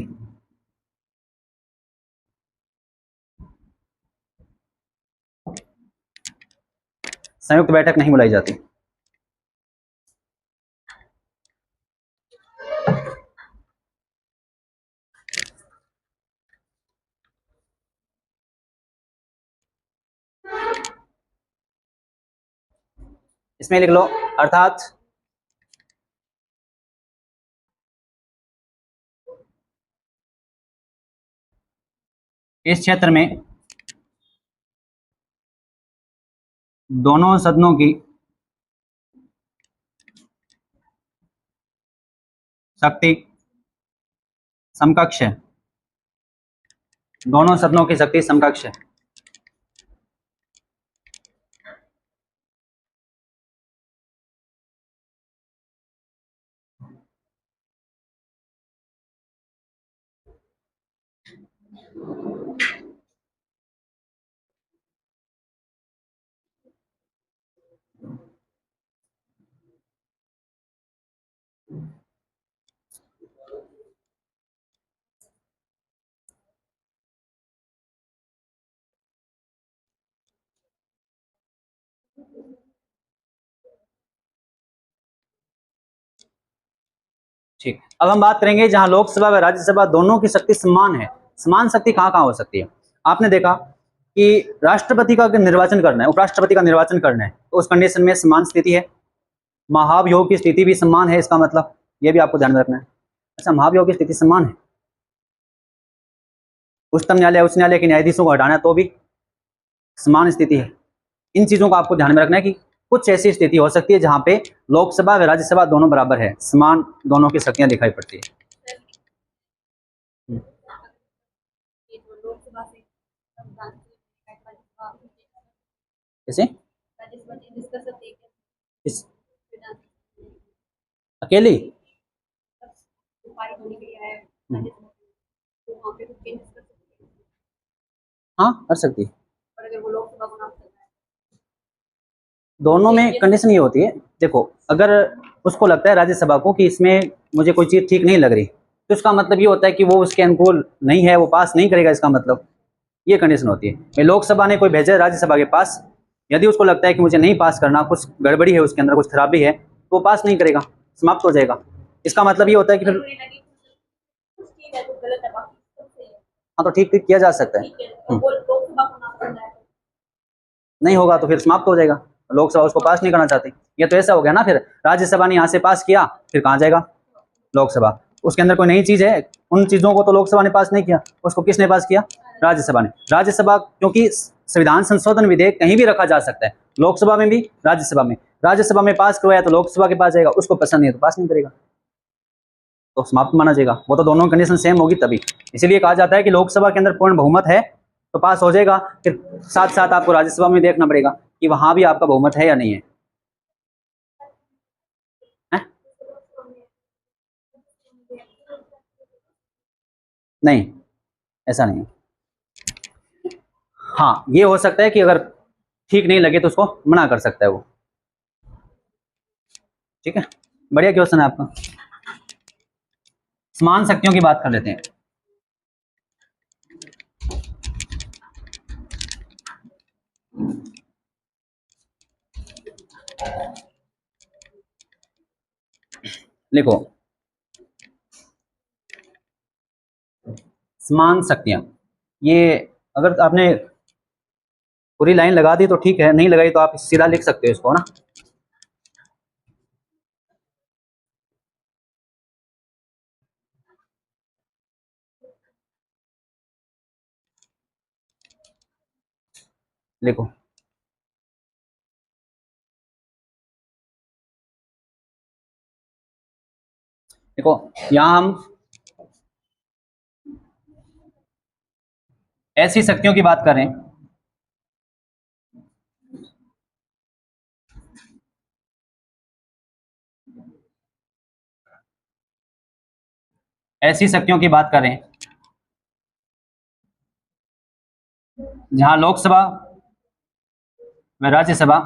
संयुक्त बैठक नहीं बुलाई जाती। इसमें लिख लो, अर्थात इस क्षेत्र में दोनों सदनों की शक्ति समकक्ष है। दोनों सदनों की शक्ति समकक्ष है। ठीक, अब हम बात करेंगे जहां लोकसभा व राज्यसभा दोनों की शक्ति समान है। समान शक्ति कहां कहां हो सकती है? आपने देखा कि राष्ट्रपति का अगर निर्वाचन करना है, उपराष्ट्रपति का निर्वाचन करना है, तो उस कंडीशन में समान स्थिति है। महाभियोग की स्थिति भी समान है, इसका मतलब यह भी आपको ध्यान में रखना है। अच्छा, महाभियोग की स्थिति समान है, उच्चतम न्यायालय उच्च न्यायालय के न्यायाधीशों को हटाना है तो भी समान स्थिति है। इन चीजों को आपको ध्यान में रखना है कि कुछ ऐसी स्थिति हो सकती है जहां पे लोकसभा व राज्यसभा दोनों बराबर है, समान दोनों की शक्तियां दिखाई पड़ती है। कैसे? अकेली? हाँ, कर सकती है। दोनों में कंडीशन ये होती है, देखो, अगर उसको लगता है राज्यसभा को कि इसमें मुझे कोई चीज़ ठीक नहीं लग रही, तो इसका मतलब ये होता है कि वो उसके अनुकूल नहीं है, वो पास नहीं करेगा, इसका मतलब ये कंडीशन होती है। लोकसभा ने कोई भेजा है राज्यसभा के पास, यदि उसको लगता है कि मुझे नहीं पास करना, कुछ गड़बड़ी है उसके अंदर, कुछ खराबी है, तो वो पास नहीं करेगा, समाप्त हो जाएगा। इसका मतलब ये होता है कि फिर हाँ, तो ठीक ठीक किया जा सकता है। नहीं होगा तो फिर समाप्त हो जाएगा, लोकसभा उसको पास नहीं करना चाहती। ये तो ऐसा हो गया ना, फिर राज्यसभा ने यहाँ से पास किया, फिर कहाँ जाएगा? लोकसभा। उसके अंदर कोई नई चीज है, उन चीजों को तो लोकसभा ने पास नहीं किया, उसको किसने पास किया? राज्यसभा ने। राज्यसभा, क्योंकि संविधान संशोधन विधेयक कहीं भी रखा जा सकता है, लोकसभा में भी राज्यसभा में। राज्यसभा में पास करवाया तो लोकसभा के पास जाएगा, उसको पसंद नहीं है तो पास नहीं करेगा, तो समाप्त माना जाएगा। वो तो दोनों कंडीशन सेम होगी तभी, इसीलिए कहा जाता है कि लोकसभा के अंदर पूर्ण बहुमत है तो पास हो जाएगा, फिर साथ साथ आपको राज्यसभा में देखना पड़ेगा कि वहां भी आपका बहुमत है या नहीं है। नहीं, ऐसा नहीं है। हाँ, ये हो सकता है कि अगर ठीक नहीं लगे तो उसको मना कर सकता है वो। ठीक है, बढ़िया क्वेश्चन है आपका। समान शक्तियों की बात कर लेते हैं। लिखो, समान शक्तियां, ये अगर आपने पूरी लाइन लगा दी तो ठीक है, नहीं लगाई तो आप सीधा लिख सकते हो इसको ना। लिखो। देखो यहाँ हम ऐसी शक्तियों की बात कर रहे हैं, ऐसी शक्तियों की बात कर रहे हैं जहां लोकसभा व राज्यसभा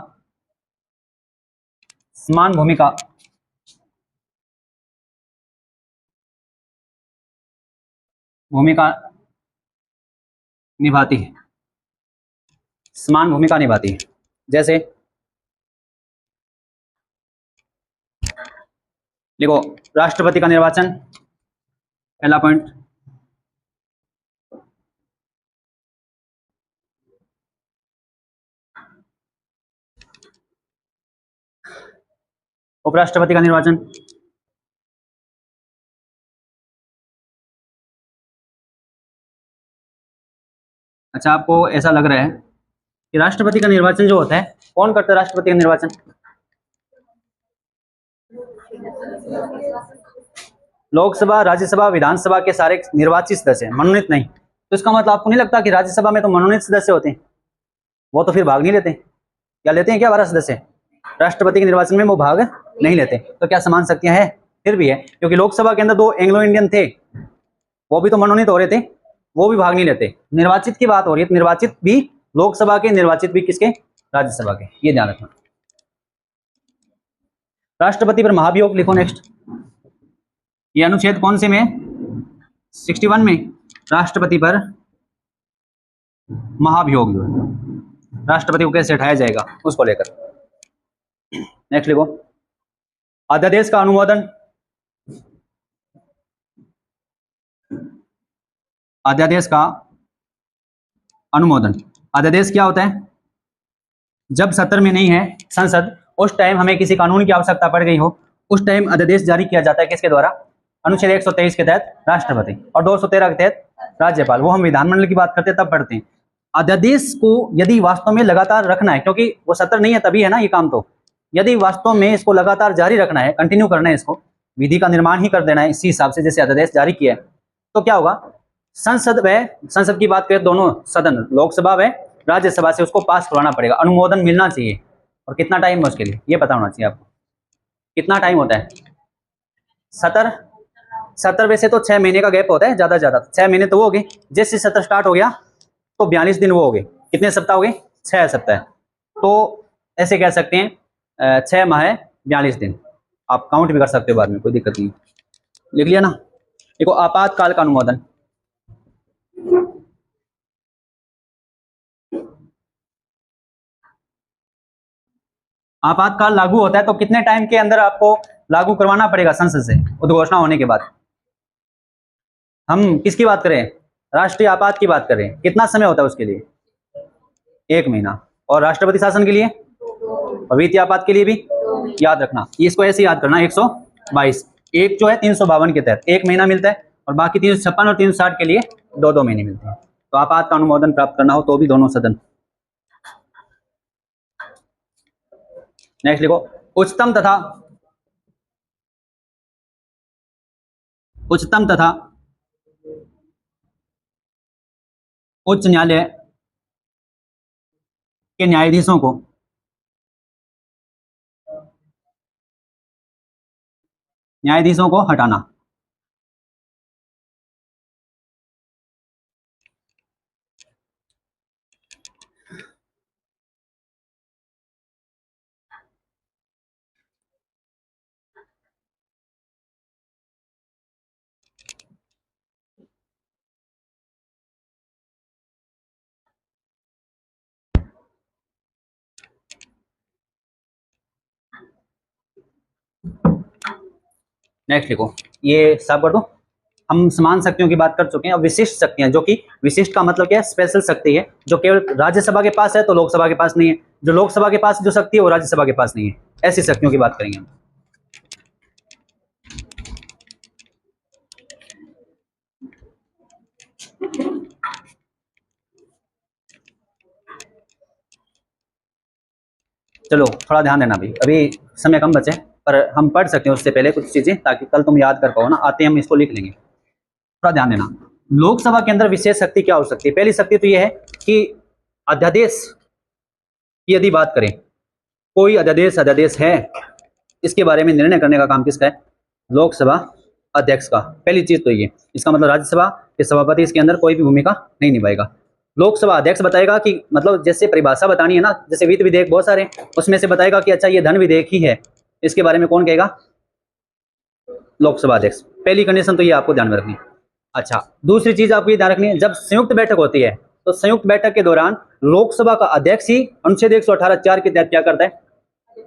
समान भूमिका निभाती है, समान भूमिका निभाती है। जैसे देखो, राष्ट्रपति का निर्वाचन, पहला पॉइंट। उपराष्ट्रपति का निर्वाचन, अच्छा आपको ऐसा लग रहा है कि राष्ट्रपति का निर्वाचन जो होता है, कौन करता है राष्ट्रपति का निर्वाचन? लोकसभा, राज्यसभा, विधानसभा के सारे निर्वाचित सदस्य, मनोनीत नहीं। तो इसका मतलब आपको नहीं लगता कि राज्यसभा में तो मनोनीत सदस्य होते हैं, वो तो फिर भाग नहीं लेते? क्या लेते हैं क्या 12 सदस्य? राष्ट्रपति के निर्वाचन में वो भाग नहीं लेते। तो क्या समान शक्तियां हैं? फिर भी है, क्योंकि लोकसभा के अंदर 2 एंग्लो इंडियन थे, वो भी तो मनोनीत हो रहे थे, वो भी भाग नहीं लेते। निर्वाचित की बात हो रही है, निर्वाचित भी लोकसभा के, निर्वाचित भी किसके? राज्यसभा के, ये ध्यान रखना। राष्ट्रपति पर महाभियोग लिखो नेक्स्ट। ये अनुच्छेद कौन से में? 61 में। राष्ट्रपति पर महाभियोग जो है, राष्ट्रपति को कैसे हटाया जाएगा उसको लेकर। नेक्स्ट लिखो, अध्यादेश का अनुमोदन। अध्यादेश का अनुमोदन, अध्यादेश क्या होता है? जब सत्र में नहीं है संसद, उस टाइम हमें किसी कानून की आवश्यकता पड़ गई हो, उस टाइम अध्यादेश जारी किया जाता है किसके द्वारा? अनुच्छेद 123 के तहत राष्ट्रपति और 213 के तहत राज्यपाल। वो हम विधानमंडल की बात करते हैं तब पढ़ते हैं। अध्यादेश को यदि वास्तव में लगातार रखना है, क्योंकि वो सत्र नहीं है तभी है ना ये काम, तो यदि वास्तव में इसको लगातार जारी रखना है, कंटिन्यू करना है, इसको विधि का निर्माण ही कर देना है इसी हिसाब से जैसे अध्यादेश जारी किया है, तो क्या होगा? संसद की बात करें, दोनों सदन, लोकसभा व राज्यसभा से उसको पास करवाना पड़ेगा, अनुमोदन मिलना चाहिए। और कितना टाइम है उसके लिए ये पता होना चाहिए आपको, कितना टाइम होता है? सत्र वैसे तो 6 महीने का गैप होता है, ज्यादा 6 महीने तो वो हो गए। जैसे सत्र स्टार्ट हो गया तो 42 दिन वो हो गए। कितने सप्ताह हो गए? 6 सप्ताह। तो ऐसे कह सकते हैं 6 माह 42 दिन, आप काउंट भी कर सकते हो बाद में, कोई दिक्कत नहीं। लिख लिया ना? देखो, आपातकाल का अनुमोदन, आपातकाल लागू होता है तो कितने टाइम के अंदर आपको लागू करवाना पड़ेगा संसद से उद्घोषणा होने के बाद? हम किसकी बात करें? राष्ट्रीय आपात की बात कर रहे हैं। कितना समय होता है उसके लिए? 1 महीना। और राष्ट्रपति शासन के लिए और वित्तीय आपात के लिए भी याद रखना, इसको ऐसे याद करना, 122। एक जो है 352 के तहत 1 महीना मिलता है, और बाकी 356 और 360 के लिए 2-2 महीने मिलते हैं। तो आपात का अनुमोदन प्राप्त करना हो तो भी दोनों सदन। नेक्स्ट लिखो, उच्चतम तथा उच्च न्यायालय के न्यायाधीशों को हटाना। नेक्स्ट लिखो, ये सब कर दो। हम समान शक्तियों की बात कर चुके हैं। अब विशिष्ट शक्तियां, जो कि विशिष्ट का मतलब क्या है, स्पेशल शक्ति है, जो केवल राज्यसभा के पास है तो लोकसभा के पास नहीं है, जो लोकसभा के पास जो शक्ति है वो राज्यसभा के पास नहीं है। ऐसी शक्तियों की बात करेंगे हम। चलो थोड़ा ध्यान देना, अभी समय कम बचे, पर हम पढ़ सकते हैं उससे पहले कुछ चीजें, ताकि कल तुम याद कर पाओ ना, आते हम इसको लिख लेंगे। थोड़ा ध्यान देना, लोकसभा के अंदर विशेष शक्ति क्या हो सकती है। पहली शक्ति तो यह है कि अध्यादेश की यदि बात करें, कोई अध्यादेश है, इसके बारे में निर्णय करने का काम किसका है, लोकसभा अध्यक्ष का। पहली चीज तो ये, इसका मतलब राज्यसभा के सभापति इसके अंदर कोई भी भूमिका नहीं निभाएगा। लोकसभा अध्यक्ष बताएगा कि, मतलब जैसे परिभाषा बतानी है ना, जैसे वित्त विधेयक बहुत सारे, उसमें से बताएगा कि अच्छा ये धन विधेयक ही है, इसके बारे में कौन कहेगा, लोकसभा अध्यक्ष। पहली कंडीशन तो ये आपको ध्यान में रखनी है। अच्छा, दूसरी चीज आपको ये ध्यान रखनी है, जब संयुक्त बैठक होती है तो संयुक्त बैठक के दौरान लोकसभा का अध्यक्ष ही अनुच्छेद 118(4) के तहत क्या करता है,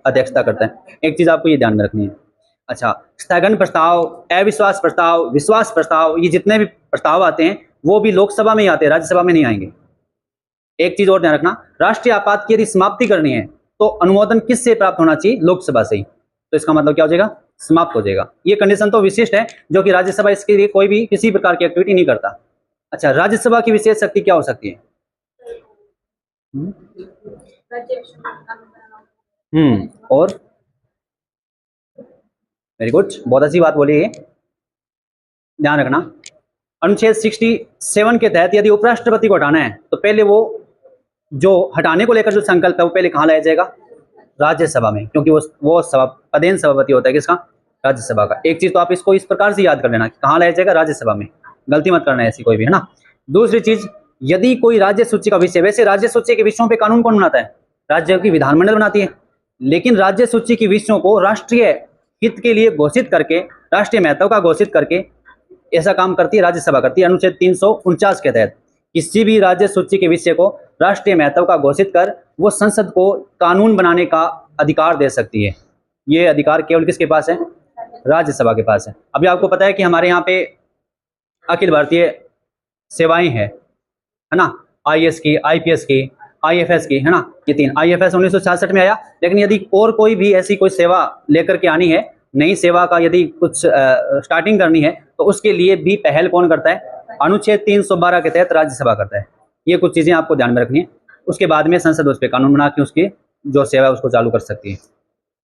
अध्यक्षता करता है। एक चीज आपको ये ध्यान में रखनी है। अच्छा, स्थगन प्रस्ताव, अविश्वास प्रस्ताव, विश्वास प्रस्ताव, ये जितने भी प्रस्ताव आते हैं वो भी लोकसभा में ही आते हैं, राज्यसभा में नहीं आएंगे। एक चीज और ध्यान रखना, राष्ट्रीय आपात की यदि समाप्ति करनी है तो अनुमोदन किससे प्राप्त होना चाहिए, लोकसभा से ही। तो इसका मतलब क्या हो जाएगा, समाप्त हो जाएगा। ये कंडीशन तो विशिष्ट है, जो कि राज्यसभा इसके लिए कोई भी किसी प्रकार की एक्टिविटी नहीं करता। अच्छा, राज्यसभा की विशेष शक्ति क्या हो सकती है, और वेरी गुड, बहुत अच्छी बात बोली है। ध्यान रखना, अनुच्छेद 67 के तहत यदि उपराष्ट्रपति को हटाना है तो पहले वो जो हटाने को लेकर जो संकल्प है वो पहले कहाँ लाया जाएगा, राज्यसभा में, क्योंकि वो पदेन सभापति होता है किसका, राज्यसभा का। एक चीज तो आप इसको इस प्रकार से याद कर लेना, कहाँ लाया जाएगा, राज्यसभा में, गलती मत करना है ऐसी कोई भी, है ना। दूसरी चीज, यदि कोई राज्य सूची का विषय, वैसे राज्य सूची के विषयों पे कानून कौन बनाता है, राज्य की विधानमंडल बनाती है, लेकिन राज्य सूची के विषयों को राष्ट्रीय हित के लिए घोषित करके, राष्ट्रीय महत्व का घोषित करके, ऐसा काम करती है राज्यसभा, करती है। अनुच्छेद 349 के तहत किसी भी राज्य सूची के विषय को राष्ट्रीय महत्व का घोषित कर वो संसद को कानून बनाने का अधिकार दे सकती है। ये अधिकार केवल किसके पास है, राज्यसभा के पास है। अभी आपको पता है कि हमारे यहाँ पे अखिल भारतीय सेवाएं है ना, आईएएस की, आईपीएस की, आईएफएस की, है ना, ये तीन। आईएफएस 1966 में आया, लेकिन यदि और कोई भी ऐसी कोई सेवा लेकर के आनी है, नई सेवा का यदि कुछ स्टार्टिंग करनी है, तो उसके लिए भी पहल कौन करता है, अनुच्छेद 312 के तहत राज्यसभा करता है। ये कुछ चीजें आपको ध्यान में रखनी है, उसके बाद में संसद उस पर कानून बना के उसकी जो सेवा है उसको चालू कर सकती है।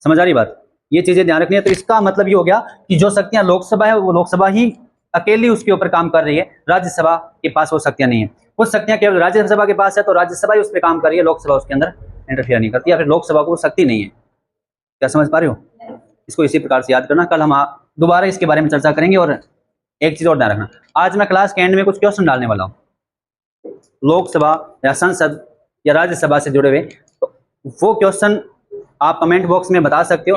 समझ आ रही बात, ये चीजें ध्यान रखनी है। तो इसका मतलब ये हो गया कि जो शक्तियां लोकसभा है वो लोकसभा ही अकेली उसके ऊपर काम कर रही है, राज्यसभा के पास वो शक्तियां नहीं है। कुछ शक्तियां केवल राज्यसभा के पास है तो राज्यसभा ही उस पर काम कर रही है, लोकसभा उसके अंदर इंटरफियर नहीं करती, या फिर लोकसभा को शक्ति नहीं है। क्या समझ पा रहे हो, इसको इसी प्रकार से याद करना। कल हम दोबारा इसके बारे में चर्चा करेंगे। और एक चीज और ध्यान रखना, आज मैं क्लास के एंड में कुछ क्वेश्चन डालने वाला हूँ, लोकसभा या संसद या राज्यसभा से जुड़े हुए, तो वो क्वेश्चन आप कमेंट बॉक्स में बता सकते हो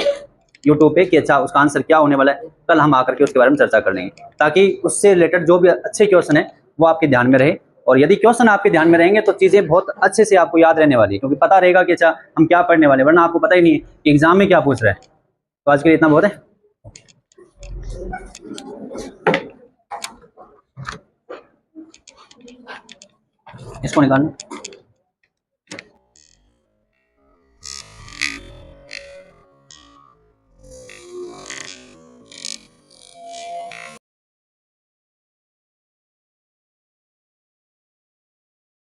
यूट्यूब पे कि अच्छा उसका आंसर क्या होने वाला है। कल हम आकर के उसके बारे में चर्चा कर लेंगे, ताकि उससे रिलेटेड जो भी अच्छे क्वेश्चन है वो आपके ध्यान में रहे। और यदि क्वेश्चन आपके ध्यान में रहेंगे तो चीजें बहुत अच्छे से आपको याद रहने वाली है, क्योंकि पता रहेगा कि अच्छा हम क्या पढ़ने वाले, वरना आपको पता ही नहीं है कि एग्जाम में क्या पूछ रहा है। तो आज के लिए इतना बहुत है। इसको निकालना।